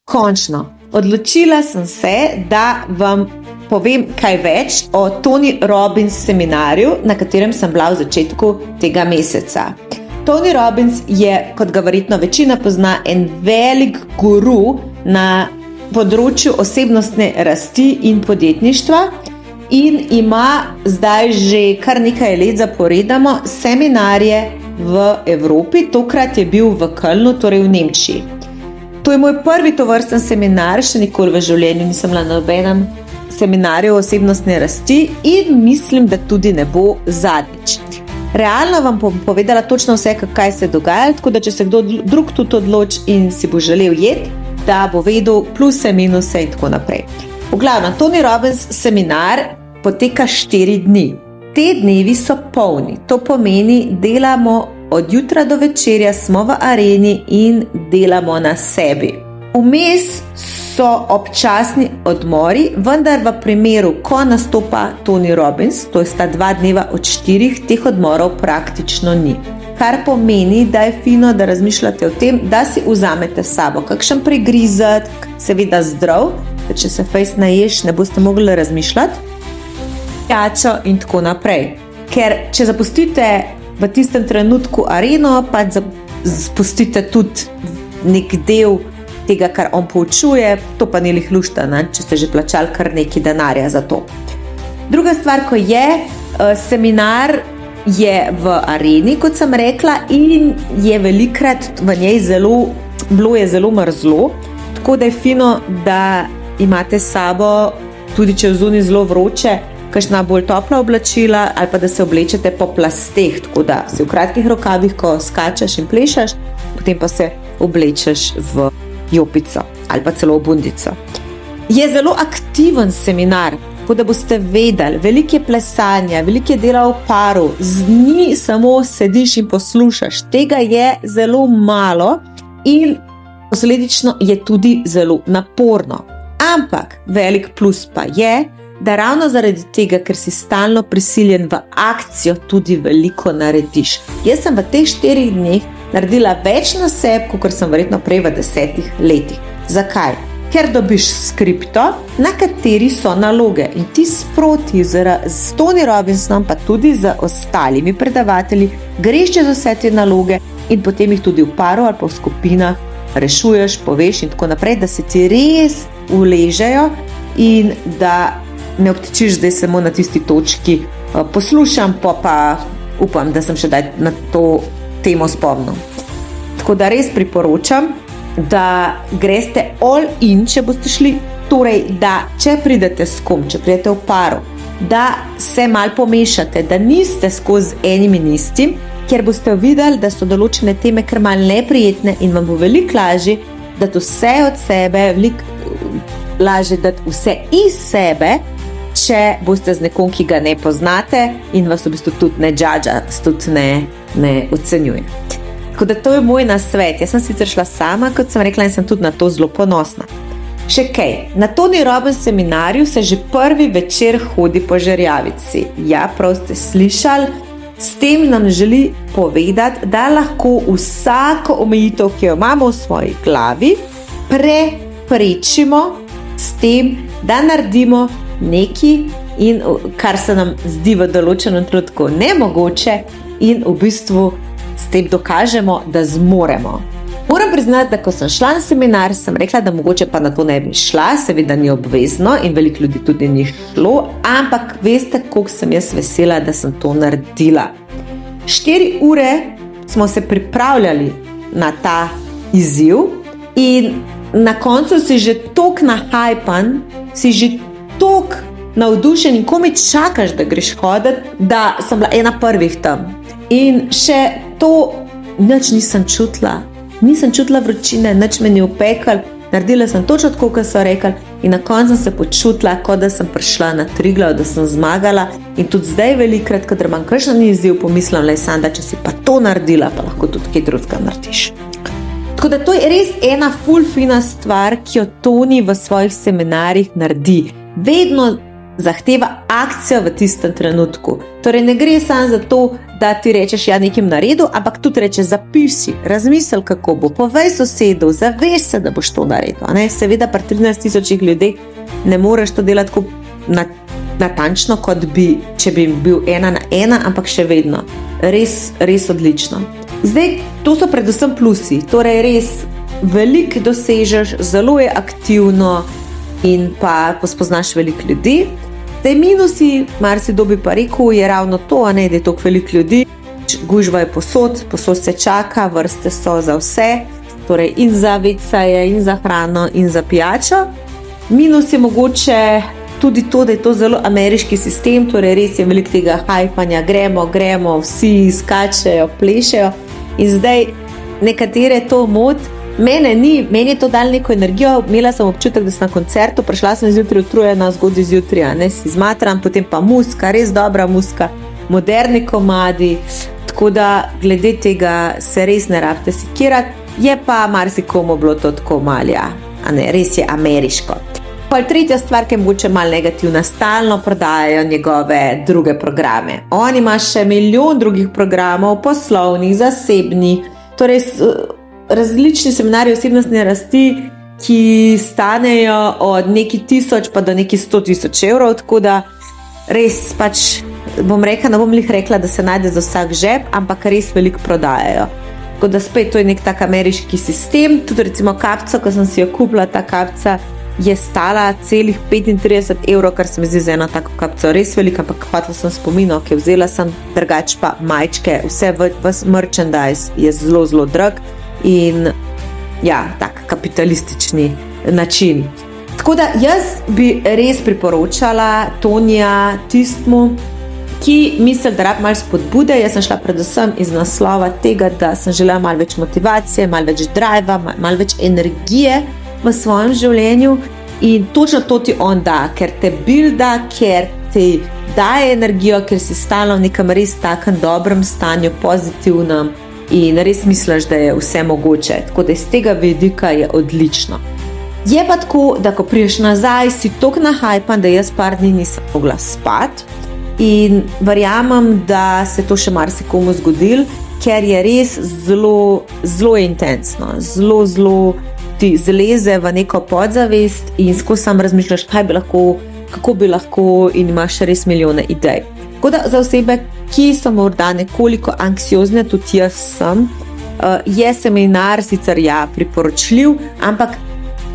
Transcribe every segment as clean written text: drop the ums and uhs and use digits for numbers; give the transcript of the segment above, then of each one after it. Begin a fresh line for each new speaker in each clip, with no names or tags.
končno, odločila sem se, da vam povem kaj več o Tony Robbins seminarju, na katerem sem bila v začetku tega meseca. Tony Robbins je, kot ga verjetno večina pozna, en velik guru na področju osebnostne rasti in podjetništva in ima zdaj že kar nekaj let zaporedoma seminarje v Evropi, tokrat je bil v Kölnu, torej v Nemčiji. To je moj prvi tovrsten seminar, še nikoli v življenju nisem bila na nobenem seminarju o osebnostne rasti in mislim, da tudi ne bo zadnjič. Realno vam bom povedala točno vse, kaj se dogaja, tako da če se kdo drug tudi odloči in si bo želel jeti, da bo vedel pluse, minuse in tako naprej. V glavnem, Tony Robbins seminar poteka 4 dni. Te dnevi so polni, to pomeni, delamo od jutra do večerja, smo v areni in delamo na sebi. Vmes so občasni odmori, vendar v primeru, ko nastopa Tony Robbins, to sta 2 dneva od 4, teh odmorov praktično ni. Kar pomeni, da je fino, da razmišljate o tem, da si vzamete s sabo kakšen prigrizek, seveda zdrav, ker če se fejst naješ, ne boste mogli razmišljati, pijačo in tako naprej. Ker če zapustite v tistem trenutku areno, pa zapustite tudi nek del tega, kar on poučuje, to pa ni lih lušta, če ste že plačali kar nekaj denarja za to. Druga stvar, ko je, seminar je v areni, kot sem rekla, in je velikrat v njej bilo je zelo mrzlo, tako da je fino, da imate s sabo, tudi če je zunaj zelo vroče, kakšna bolj topla oblačila ali pa da se oblečete po plasteh, tako da si v kratkih rokavih, ko skačeš in plešaš, potem pa se oblečeš v jopico ali pa celo v bundico. Je zelo aktiven seminar, tako da boste vedeli, veliko je plesanja, veliko je dela v paru, ni samo sediš in poslušaš, tega je zelo malo in posledično je tudi zelo naporno. Ampak velik plus pa je, da ravno zaradi tega, ker si stalno prisiljen v akcijo, tudi veliko narediš. Jaz sem v teh 4 dneh naredila več na sebi, kot sem verjetno prej v 10 letih. Zakaj? Ker dobiš skripto, na kateri so naloge in ti sproti s Tony Robinsom, pa tudi z ostalimi predavatelji, greš čez vse te naloge in potem jih tudi v paru ali pa v skupinah rešuješ, poveš in tako naprej, da se ti res uležejo in da ne obtičiš zdaj samo na tisti točki, poslušam, pa upam, da sem še daj na to temo spomnil. Tako da res priporočam, da greste all in, če boste šli, torej, da če pridete s kom, če pridete v paru, da se malo pomešate, da niste skozi enim in istim, ker boste videli, da so določene teme kar malo neprijetne in vam bo veliko lažje dati vse od sebe, veliko lažje dati vse iz sebe, če boste z nekom, ki ga ne poznate in vas v bistvu tudi ne judge, tudi ne ocenjuje. Tako da to je moj nasvet. Jaz sem sicer šla sama, kot sem rekla, in sem tudi na to zelo ponosna. Še kaj, na Tony Robbins seminarju se že prvi večer hodi po žerjavici. Ja, prav ste slišali, s tem nam želi povedati, da lahko vsako omejitev, ki jo imamo v svoji glavi, preprečimo s tem, da naredimo nekaj, in kar se nam zdi v določenem trenutku nemogoče in v bistvu s tem dokažemo, da zmoremo. Moram priznati, da ko sem šla na seminar, sem rekla, da mogoče pa na to ne bi šla, seveda ni obvezno in veliko ljudi tudi ni šlo, ampak veste, koliko sem jaz vesela, da sem to naredila. 4 ure smo se pripravljali na ta izziv in na koncu si že toliko nahajpan, si že toliko navdušen in komaj čakaš, da greš hoditi, da sem bila ena prvih tam. In še to nič nisem čutila. Nisem čutila vročine, nič me ni upekal, naredila sem točno tako, kot so rekli, in na koncu sem se počutila, kot da sem prišla na Triglav, da sem zmagala. In tudi zdaj velikrat, kadar imam kakšen izziv, pomislim, da če si pa to naredila, pa lahko tudi kaj drugega narediš. Tako da to je res ena ful fina stvar, ki jo Tony v svojih seminarjih naredi. Vedno zahteva akcijo v tistem trenutku. Torej ne gre samo za to, da ti rečeš ja nekim naredil, ampak tudi rečeš zapiši, razmisli kako bo, povej sosedu, zaveš se, da boš to naredil. Ne? Seveda pri 13.000 ljudeh ne moreš to delati tako natančno, kot bi, če bi bil 1 na 1, ampak še vedno. Res, res odlično. Zdaj, to so predvsem plusi, torej res veliko dosežeš, zelo je aktivno in pa spoznaš veliko ljudi. Zdaj, minusi, marsikdo bi pa rekel, je ravno to, da je toliko veliko ljudi, gužva je posod se čaka, vrste so za vse, torej in za vecaje, in za hrano, in za pijačo. Minus je mogoče tudi to, da je to zelo ameriški sistem, torej res je veliko tega hajpanja, gremo, vsi skačejo, plešejo in zdaj nekatere to meni je to dalo neko energijo, imela sem občutek, da sem na koncertu, prišla sem zjutraj utrujena, zgodaj zjutraj, ne, si zmatram, potem pa muska, res dobra muska, moderni komadi, tako da glede tega se res ne rabite sikirati, je pa marsikomu bilo to tako malja, a ne, res je ameriško. Pa tretja stvar, ki je mogoče malo negativna, stalno prodajajo njegove druge programe. On ima še milijon drugih programov, poslovnih, zasebnih, torej različni seminarji osebnostne rasti, ki stanejo od nekaj 1000 pa do nekaj 100.000 evrov, tako da res pač bom rekla, da se najde za vsak žep, ampak res veliko prodajajo. Tako da spet to je nek tak ameriški sistem, tudi recimo kapico, ko sem si jo kupila, ta kapica je stala celih 35 evrov, kar se mi zdi za eno tako kapico res veliko, ampak hvatila sem spominov, ki vzela sem, drugač pa majčke, vse merchandise je zelo, zelo drag in ja, tak kapitalistični način. Tako da jaz bi res priporočala Tonija tistmu, ki misli, da rab malo spodbude. Jaz sem šla predvsem iz naslova tega, da sem želela malo več motivacije, malo več driva, malo več energije v svojem življenju in točno to ti on da, ker te builda, ker ti daje energijo, ker si stalno v nekem res takem dobrem stanju, pozitivnem in res misliš, da je vse mogoče. Tako da iz tega vidika je odlično. Je pa tako, da ko priješ nazaj, si toliko nahajpan, da jaz par dni nisem mogla spati in verjamem, da se to še marsikomu zgodilo, ker je res zelo, zelo intenzno, zelo ti zleze v neko podzavest in skozi sam razmišljaš, kako bi lahko in imaš res milijone idej. Tako da za osebe, ki so morda nekoliko anksiozne, tudi jaz sem, je seminar sicer priporočljiv, ampak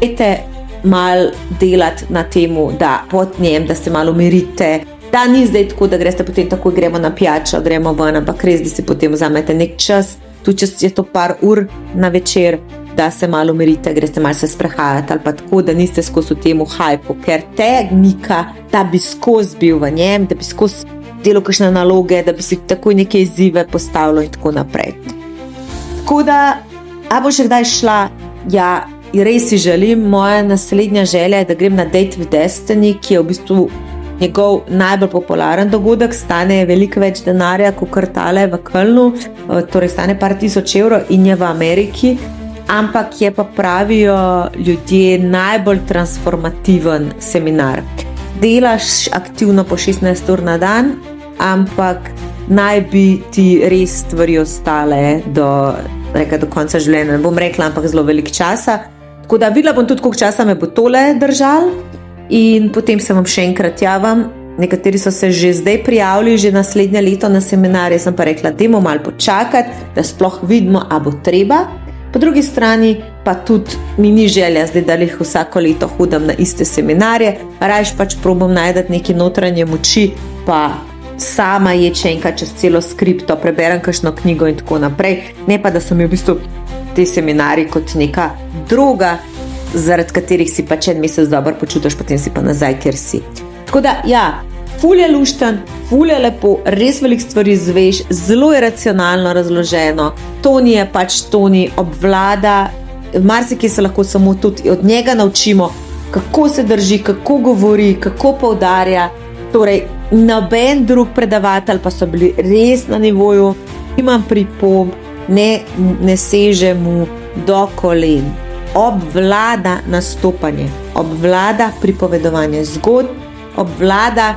dajte malo delati na temu, da pod njem, da se malo umirite, da ni zdaj tako, da greste potem tako, gremo na pijačo, gremo ven, ampak res, da si potem vzamete nek čas, tudi če je to par ur na večer, da se malo umirite, greste malo se sprehajati ali pa tako, da niste skozi v temu hajpu, ker te mika, da bi skozi bil v njem, da bi skozi delal kakšne naloge, da bi si takoj neke izzive postavilo in tako naprej. Tako da, a bo še kdaj šla? Ja, res si želim, moja naslednja želja je, da grem na Date with Destiny, ki je v bistvu njegov najbolj popularen dogodek, stane veliko več denarja kot tale v Kölnu, torej stane par tisoč evrov in je v Ameriki, ampak je pa pravijo ljudje najbolj transformativen seminar. Delaš aktivno po 16 ur na dan, ampak naj bi ti res stvari ostale do konca življenja. Ne bom rekla, ampak zelo veliko časa. Tako da videla bom tudi, koliko časa me bo tole držal in potem se vam še enkrat javim. Nekateri so se že zdaj prijavili, že naslednje leto na seminarje, sem pa rekla, dajmo malo počakati, da sploh vidimo, a bo treba. Po drugi strani pa tudi mi ni želja zdaj, da jih vsako leto hodim na iste seminarje, rajš pač probam najti neke notranje moči, pa sama še enkrat čez celo skripto, preberem kakšno knjigo in tako naprej, ne pa da so mi v bistvu te seminarji kot neka droga, zaradi katerih si pač en mesec dobro počutiš, potem si pa nazaj, kjer si. Tako da, ja, ful je lušten, ful je lepo, res veliko stvari zveš, zelo je racionalno razloženo. Toni je pač Toni, obvlada, marsikaj se lahko samo tudi od njega naučimo, kako se drži, kako govori, kako poudarja. Torej, noben drug predavatelj pa so bili res na nivoju, imam pripomb, ne seže mu do kolen. Obvlada nastopanje, obvlada pripovedovanje zgodb obvlada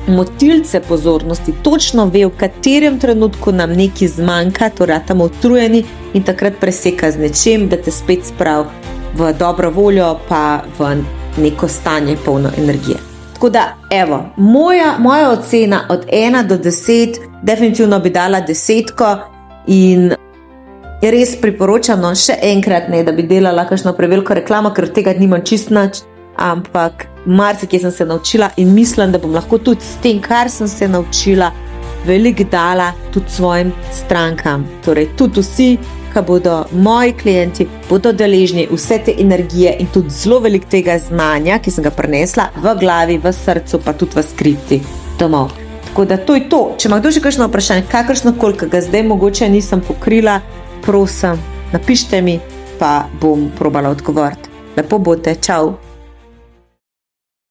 motilce pozornosti, točno ve, v katerem trenutku nam nekaj zmanjka, to ratamo utrujeni in takrat preseka z nečim, da te spet spravi v dobro voljo, pa v neko stanje polno energije. Tako da, evo, moja ocena od 1 do 10, definitivno bi dala 10 in res priporočam, no, še enkrat ne, da bi delala kakšno preveliko reklamo, ker tega nimam čist nič, ampak marsikaj sem se naučila in mislim, da bom lahko tudi s tem, kar sem se naučila, veliko dala tudi svojim strankam. Torej, tudi vsi, ki bodo moji klienti, bodo deležni vse te energije in tudi zelo veliko tega znanja, ki sem ga prinesla v glavi, v srcu, pa tudi v skripti domov. Tako da to je to. Če ima kdo še kakšno vprašanje, kakršnokoli, ki ga zdaj mogoče nisem pokrila, prosim, napišite mi, pa bom probala odgovoriti. Lepo bote, čau!